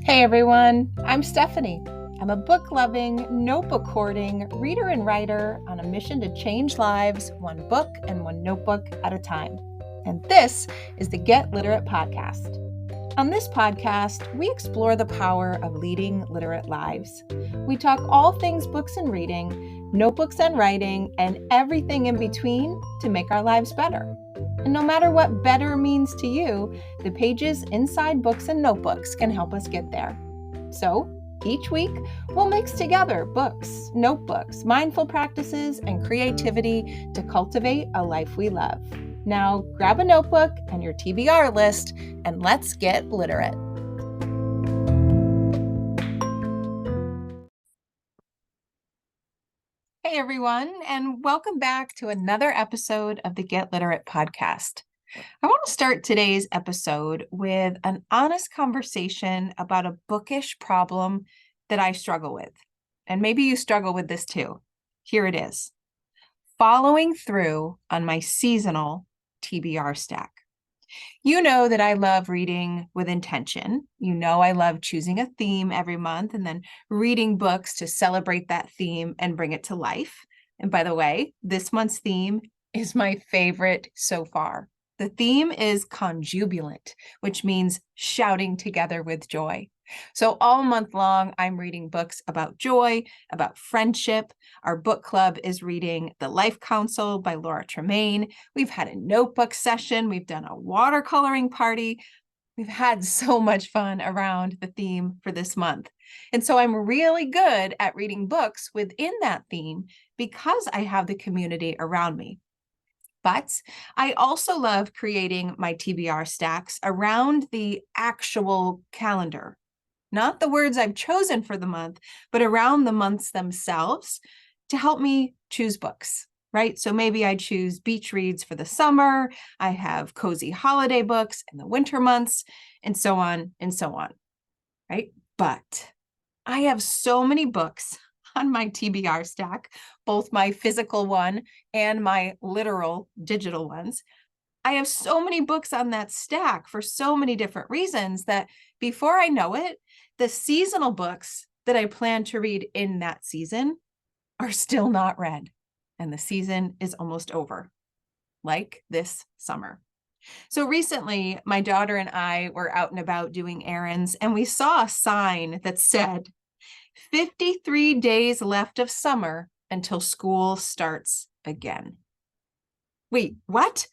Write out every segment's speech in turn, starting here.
Hey everyone, I'm Stephanie. I'm a book-loving, notebook-hoarding reader and writer on a mission to change lives one book and one notebook at a time. And this is the Get Literate podcast. On this podcast, we explore the power of leading literate lives. We talk all things books and reading, notebooks and writing, and everything in between to make our lives better. And no matter what better means to you, the pages inside books and notebooks can help us get there. So, each week, we'll mix together books, notebooks, mindful practices, and creativity to cultivate a life we love. Now, grab a notebook and your TBR list, and let's get literate. Hey everyone, and welcome back to another episode of the Get Literate podcast. I want to start today's episode with an honest conversation about a bookish problem that I struggle with. And maybe you struggle with this too. Here it is. Following through on my seasonal TBR stack. You know that I love reading with intention. You know I love choosing a theme every month and then reading books to celebrate that theme and bring it to life. And by the way, this month's theme is my favorite so far. The theme is conjubilant, which means shouting together with joy. So all month long, I'm reading books about joy, about friendship. Our book club is reading The Life Council by Laura Tremaine. We've had a notebook session. We've done a watercoloring party. We've had so much fun around the theme for this month. And so I'm really good at reading books within that theme because I have the community around me. But I also love creating my TBR stacks around the actual calendar. Not the words I've chosen for the month, but around the months themselves to help me choose books, right? So maybe I choose beach reads for the summer. I have cozy holiday books in the winter months, and so on, right? But I have so many books on my TBR stack, both my physical one and my literal digital ones. I have so many books on that stack for so many different reasons that before I know it, the seasonal books that I plan to read in that season are still not read. And the season is almost over, like this summer. So recently, my daughter and I were out and about doing errands, and we saw a sign that said, 53 days left of summer until school starts again. Wait, what?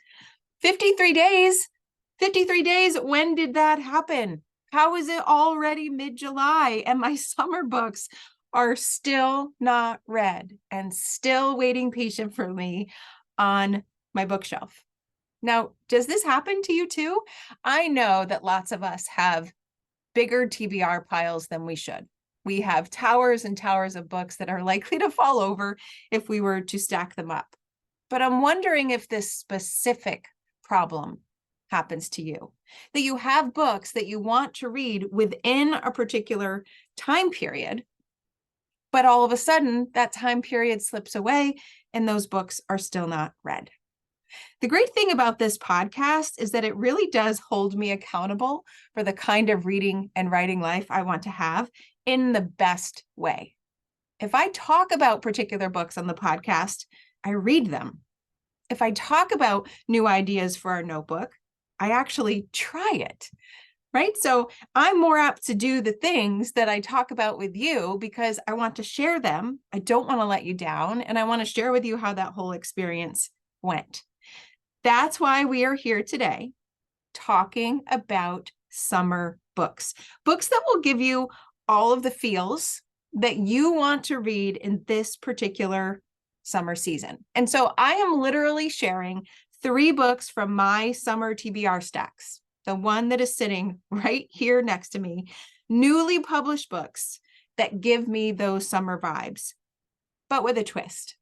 53 days? 53 days? When did that happen? How is it already mid-July and my summer books are still not read and still waiting patient for me on my bookshelf? Now, does this happen to you too? I know that lots of us have bigger TBR piles than we should. We have towers and towers of books that are likely to fall over if we were to stack them up. But I'm wondering if this specific problem happens to you, that you have books that you want to read within a particular time period, but all of a sudden that time period slips away and those books are still not read. The great thing about this podcast is that it really does hold me accountable for the kind of reading and writing life I want to have in the best way. If I talk about particular books on the podcast, I read them. If I talk about new ideas for our notebook, I actually try it, right? So I'm more apt to do the things that I talk about with you because I want to share them. I don't want to let you down, and I want to share with you how that whole experience went. That's why we are here today talking about summer books, books that will give you all of the feels that you want to read in this particular summer season. And so I am literally sharing 3 books from my summer TBR stacks, the one that is sitting right here next to me, newly published books that give me those summer vibes, but with a twist.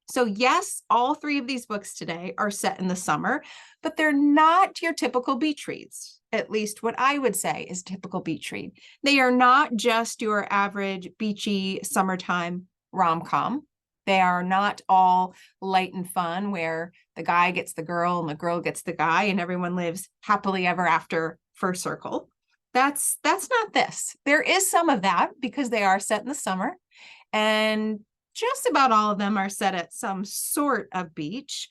So yes, all 3 of these books today are set in the summer, but they're not your typical beach reads, at least what I would say is typical beach read. They are not just your average beachy summertime rom-com. They are not all light and fun where the guy gets the girl and the girl gets the guy and everyone lives happily ever after for a circle. That's not this. There is some of that because they are set in the summer, and just about all of them are set at some sort of beach,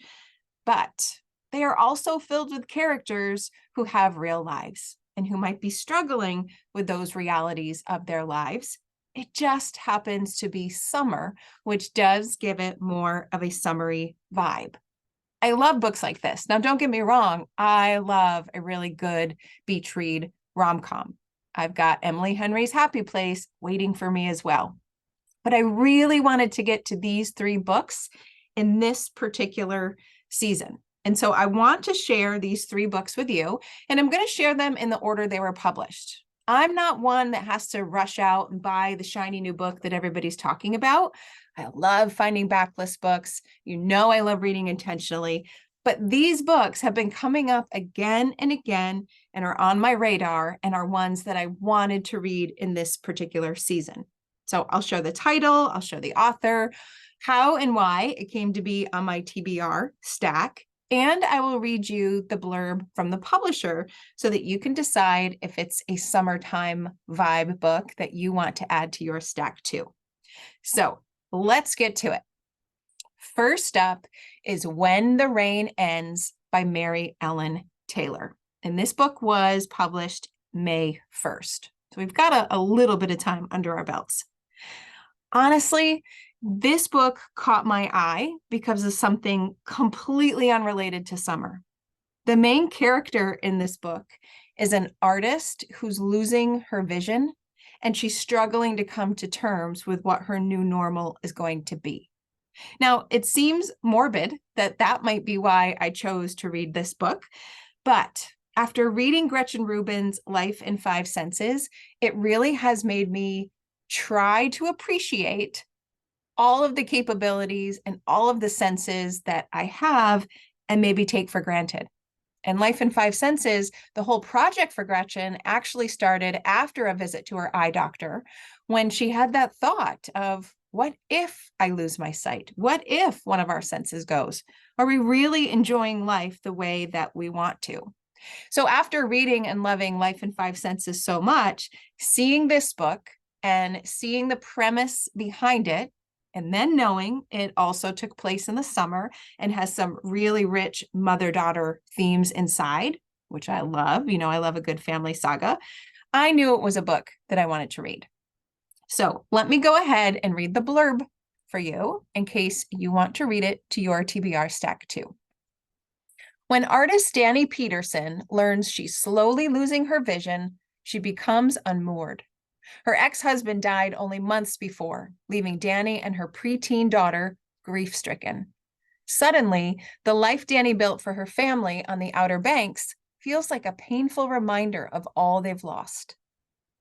but they are also filled with characters who have real lives and who might be struggling with those realities of their lives. It just happens to be summer, which does give it more of a summery vibe. I love books like this. Now, don't get me wrong. I love a really good beach read rom-com. I've got Emily Henry's Happy Place waiting for me as well. But I really wanted to get to these three books in this particular season. And so I want to share these three books with you, and I'm going to share them in the order they were published. I'm not one that has to rush out and buy the shiny new book that everybody's talking about. I love finding backlist books. You know, I love reading intentionally, but these books have been coming up again and again and are on my radar and are ones that I wanted to read in this particular season. So I'll show the title, I'll show the author, how and why it came to be on my TBR stack, and I will read you the blurb from the publisher so that you can decide if it's a summertime vibe book that you want to add to your stack too. So let's get to it. First up is When the Rain Ends by Mary Ellen Taylor. And this book was published May 1st. So we've got a little bit of time under our belts. Honestly, this book caught my eye because of something completely unrelated to summer. The main character in this book is an artist who's losing her vision, and she's struggling to come to terms with what her new normal is going to be. Now, it seems morbid that might be why I chose to read this book, but after reading Gretchen Rubin's Life in 5 Senses, it really has made me try to appreciate all of the capabilities and all of the senses that I have and maybe take for granted. And Life in 5 Senses, the whole project for Gretchen actually started after a visit to her eye doctor when she had that thought of, what if I lose my sight? What if one of our senses goes? Are we really enjoying life the way that we want to? So after reading and loving Life in 5 Senses so much, seeing this book and seeing the premise behind it, and then knowing it also took place in the summer and has some really rich mother-daughter themes inside, which I love. You know, I love a good family saga. I knew it was a book that I wanted to read. So let me go ahead and read the blurb for you in case you want to read it to your TBR stack too. When artist Dani Peterson learns she's slowly losing her vision, she becomes unmoored. Her ex-husband died only months before, leaving Dani and her preteen daughter grief-stricken. Suddenly, the life Dani built for her family on the Outer Banks feels like a painful reminder of all they've lost.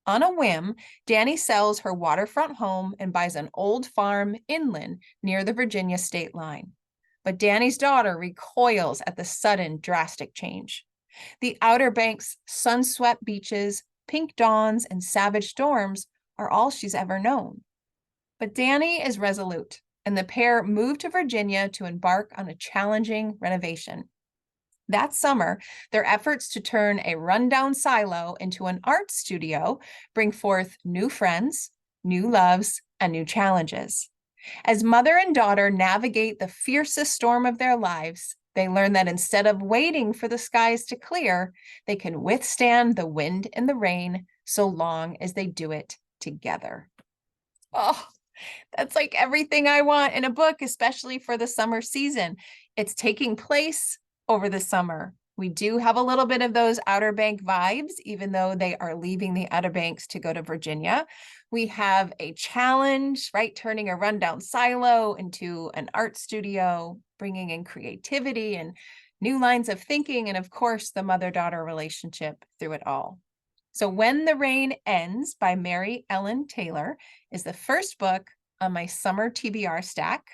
On a whim, Dani sells her waterfront home and buys an old farm inland near the Virginia state line. But Dani's daughter recoils at the sudden, drastic change. The Outer Banks' sun-swept beaches, pink dawns, and savage storms are all she's ever known. But Dani is resolute, and the pair move to Virginia to embark on a challenging renovation. That summer, their efforts to turn a rundown silo into an art studio bring forth new friends, new loves, and new challenges. As mother and daughter navigate the fiercest storm of their lives, they learn that instead of waiting for the skies to clear, they can withstand the wind and the rain so long as they do it together. Oh, that's like everything I want in a book, especially for the summer season. It's taking place over the summer. We do have a little bit of those Outer Bank vibes, even though they are leaving the Outer Banks to go to Virginia. We have a challenge, right? Turning a rundown silo into an art studio, bringing in creativity and new lines of thinking, and of course, the mother-daughter relationship through it all. So When the Rain Ends by Mary Ellen Taylor is the first book on my summer TBR stack.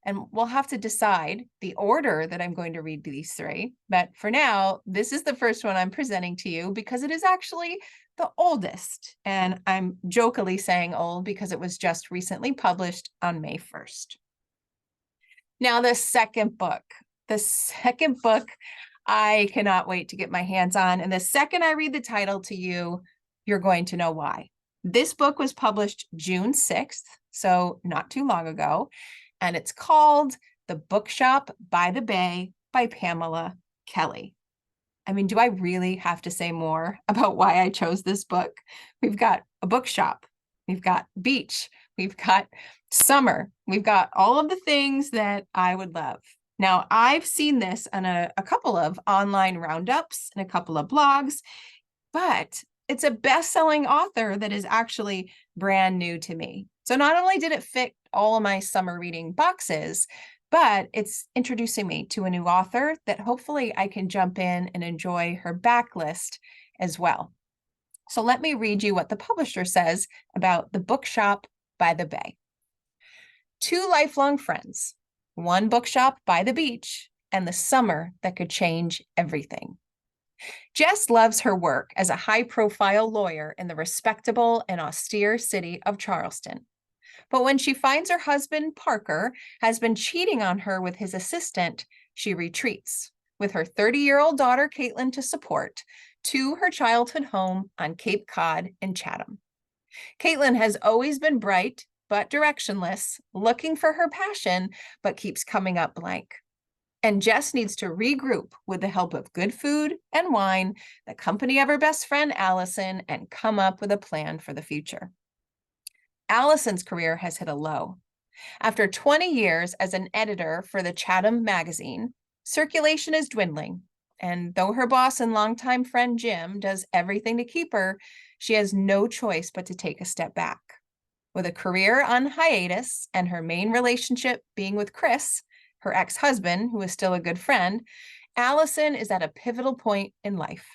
And we'll have to decide the order that I'm going to read these three. But for now, this is the first one I'm presenting to you because it is actually the oldest. And I'm jokingly saying old because it was just recently published on May 1st. Now, the second book I cannot wait to get my hands on. And the second I read the title to you, you're going to know why. This book was published June 6th, so not too long ago, and it's called The Bookshop by the Bay by Pamela Kelly. I mean, do I really have to say more about why I chose this book? We've got a bookshop, we've got beach, we've got summer, we've got all of the things that I would love. Now, I've seen this on a couple of online roundups and a couple of blogs, but it's a best-selling author that is actually brand new to me. So not only did it fit all of my summer reading boxes, but it's introducing me to a new author that hopefully I can jump in and enjoy her backlist as well. So let me read you what the publisher says about The Bookshop by the Bay. Two lifelong friends, one bookshop by the beach, and the summer that could change everything. Jess loves her work as a high-profile lawyer in the respectable and austere city of Charleston. But when she finds her husband, Parker, has been cheating on her with his assistant, she retreats, with her 30-year-old daughter, Caitlin, to support, to her childhood home on Cape Cod in Chatham. Caitlin has always been bright, but directionless, looking for her passion, but keeps coming up blank. And Jess needs to regroup with the help of good food and wine, the company of her best friend, Allison, and come up with a plan for the future. Allison's career has hit a low. After 20 years as an editor for the Chatham magazine, circulation is dwindling. And though her boss and longtime friend Jim does everything to keep her, she has no choice but to take a step back. With a career on hiatus and her main relationship being with Chris, her ex-husband, who is still a good friend, Allison is at a pivotal point in life.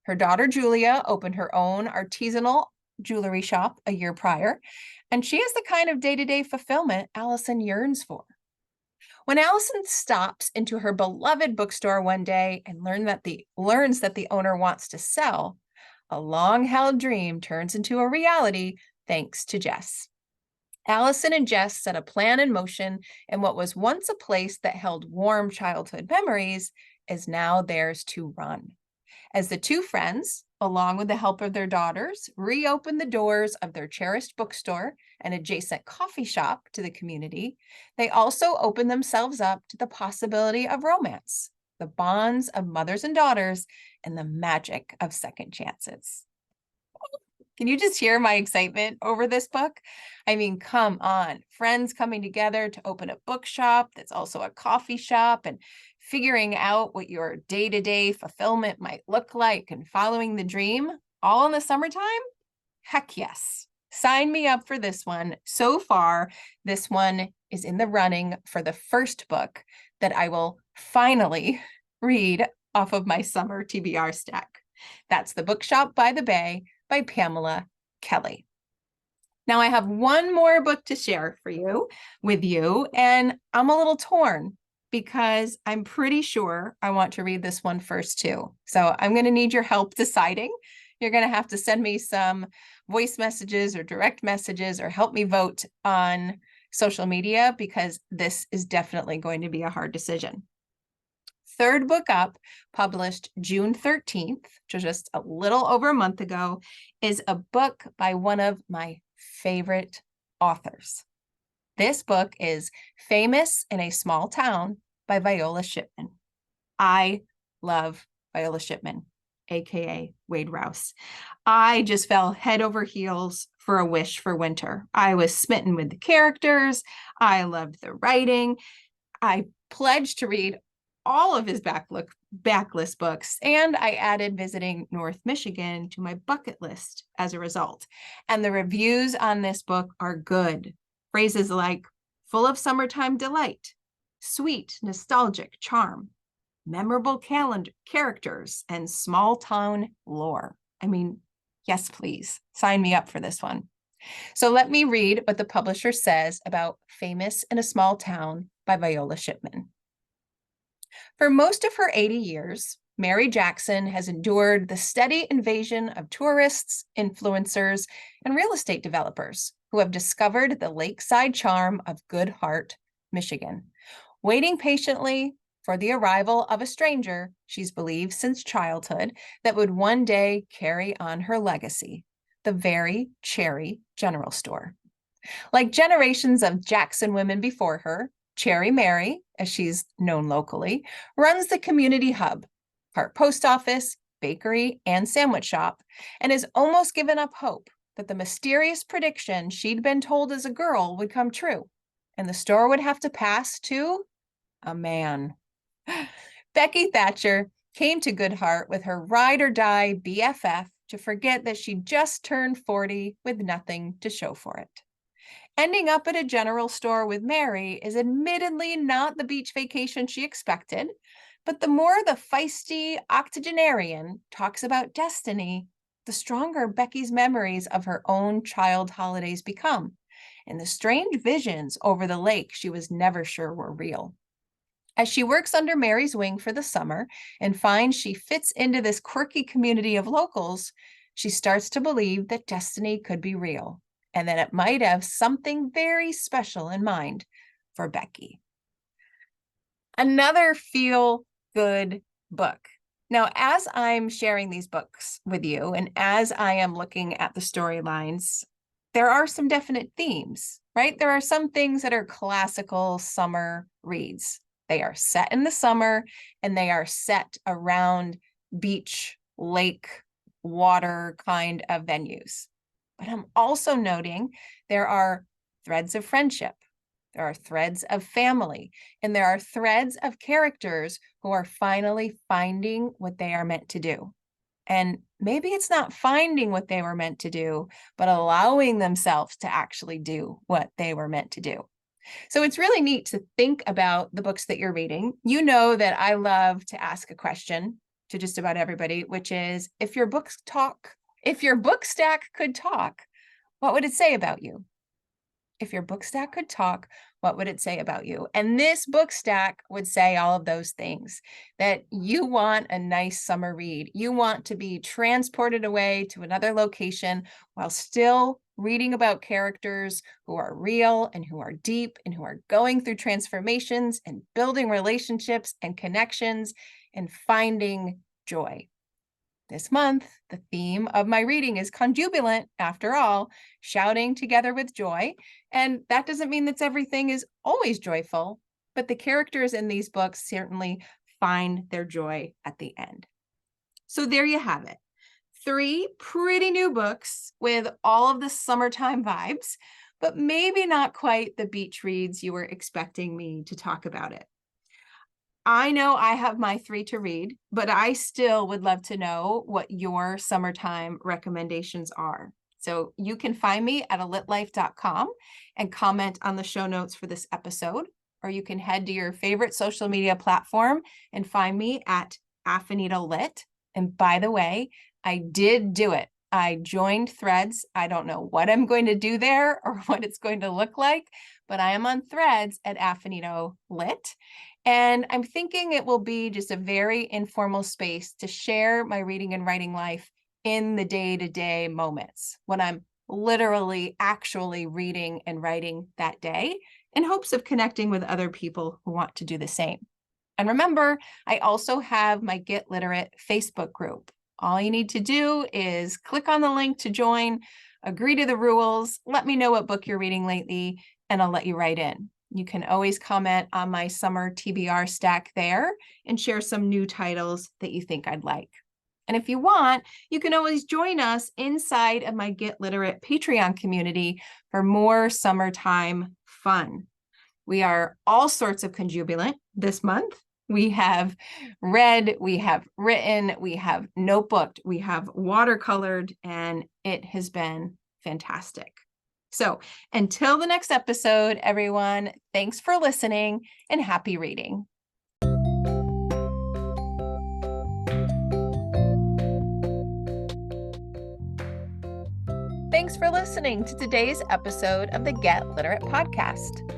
Her daughter, Julia, opened her own artisanal jewelry shop a year prior, and she has the kind of day-to-day fulfillment Allison yearns for. When Allison stops into her beloved bookstore one day and learns that the owner wants to sell, a long-held dream turns into a reality thanks to Jess. Allison and Jess set a plan in motion, and what was once a place that held warm childhood memories is now theirs to run. As the two friends, along with the help of their daughters, reopen the doors of their cherished bookstore and adjacent coffee shop to the community, they also open themselves up to the possibility of romance, the bonds of mothers and daughters, and the magic of second chances. Can you just hear my excitement over this book? I mean, come on, friends coming together to open a bookshop that's also a coffee shop and figuring out what your day-to-day fulfillment might look like and following the dream all in the summertime? Heck yes. Sign me up for this one. So far, this one is in the running for the first book that I will finally read off of my summer TBR stack. That's The Bookshop by the Bay by Pamela Kelly. Now I have one more book to share with you, and I'm a little torn because I'm pretty sure I want to read this one first too. So I'm going to need your help deciding. You're going to have to send me some voice messages or direct messages or help me vote on social media because this is definitely going to be a hard decision. Third book up, published June 13th, which was just a little over a month ago, is a book by one of my favorite authors. This book is Famous in a Small Town by Viola Shipman. I love Viola Shipman, aka Wade Rouse. I just fell head over heels for A Wish for Winter. I was smitten with the characters. I loved the writing. I pledged to read all of his backlist books, and I added visiting North Michigan to my bucket list as a result. And the reviews on this book are good. Phrases like full of summertime delight, sweet, nostalgic charm, memorable characters, and small town lore. I mean, yes, please, sign me up for this one. So let me read what the publisher says about Famous in a Small Town by Viola Shipman. For most of her 80 years, Mary Jackson has endured the steady invasion of tourists, influencers, and real estate developers who have discovered the lakeside charm of Good Heart, Michigan, waiting patiently for the arrival of a stranger she's believed since childhood that would one day carry on her legacy, the very Cherry General Store. Like generations of Jackson women before her, Cherry Mary, as she's known locally, runs the community hub, part post office, bakery, and sandwich shop, and has almost given up hope that the mysterious prediction she'd been told as a girl would come true, and the store would have to pass to a man. Becky Thatcher came to Goodhart with her ride-or-die BFF to forget that she just turned 40 with nothing to show for it. Ending up at a general store with Mary is admittedly not the beach vacation she expected, but the more the feisty octogenarian talks about destiny, the stronger Becky's memories of her own child holidays become, and the strange visions over the lake she was never sure were real. As she works under Mary's wing for the summer and finds she fits into this quirky community of locals, she starts to believe that destiny could be real and that it might have something very special in mind for Becky. Another feel-good book. Now, as I'm sharing these books with you and as I am looking at the storylines, there are some definite themes, right? There are some things that are classical summer reads. They are set in the summer and they are set around beach, lake, water kind of venues. But I'm also noting there are threads of friendship, there are threads of family, and there are threads of characters who are finally finding what they are meant to do. And maybe it's not finding what they were meant to do, but allowing themselves to actually do what they were meant to do. So it's really neat to think about the books that you're reading. You know that I love to ask a question to just about everybody, which is, if your book stack could talk, what would it say about you? If your book stack could talk, what would it say about you? And this book stack would say all of those things, that you want a nice summer read. You want to be transported away to another location while still reading about characters who are real and who are deep and who are going through transformations and building relationships and connections and finding joy. This month, the theme of my reading is conjubilant, after all, shouting together with joy. And that doesn't mean that everything is always joyful, but the characters in these books certainly find their joy at the end. So there you have it. 3 pretty new books with all of the summertime vibes, but maybe not quite the beach reads you were expecting me to talk about it. I know I have my 3 to read, but I still would love to know what your summertime recommendations are. So you can find me at alitlife.com and comment on the show notes for this episode, or you can head to your favorite social media platform and find me at Afanita Lit. And by the way, I did do it. I joined Threads. I don't know what I'm going to do there or what it's going to look like, but I am on Threads at Afanito Lit. And I'm thinking it will be just a very informal space to share my reading and writing life in the day-to-day moments when I'm literally actually reading and writing that day in hopes of connecting with other people who want to do the same. And remember, I also have my Get Literate Facebook group. All you need to do is click on the link to join, agree to the rules, let me know what book you're reading lately, and I'll let you right in. You can always comment on my summer TBR stack there and share some new titles that you think I'd like. And if you want, you can always join us inside of my Get Literate Patreon community for more summertime fun. We are all sorts of conjubilant this month. We have read, we have written, we have notebooked, we have watercolored, and it has been fantastic. So until the next episode, everyone, thanks for listening and happy reading. Thanks for listening to today's episode of the Get Literate podcast.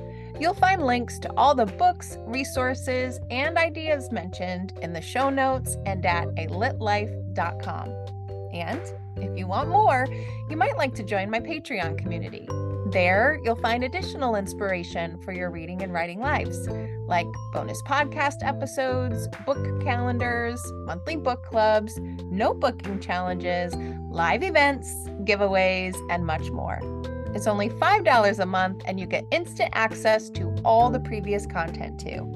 You'll find links to all the books, resources, and ideas mentioned in the show notes and at alitlife.com. And if you want more, you might like to join my Patreon community. There, you'll find additional inspiration for your reading and writing lives, like bonus podcast episodes, book calendars, monthly book clubs, notebooking challenges, live events, giveaways, and much more. It's only $5 a month, and you get instant access to all the previous content too.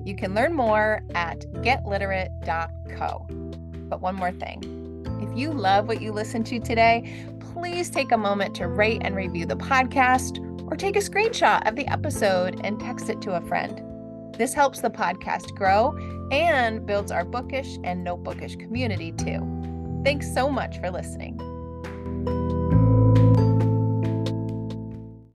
You can learn more at getliterate.co. But one more thing. If you love what you listened to today, please take a moment to rate and review the podcast, or take a screenshot of the episode and text it to a friend. This helps the podcast grow and builds our bookish and no bookish community too. Thanks so much for listening.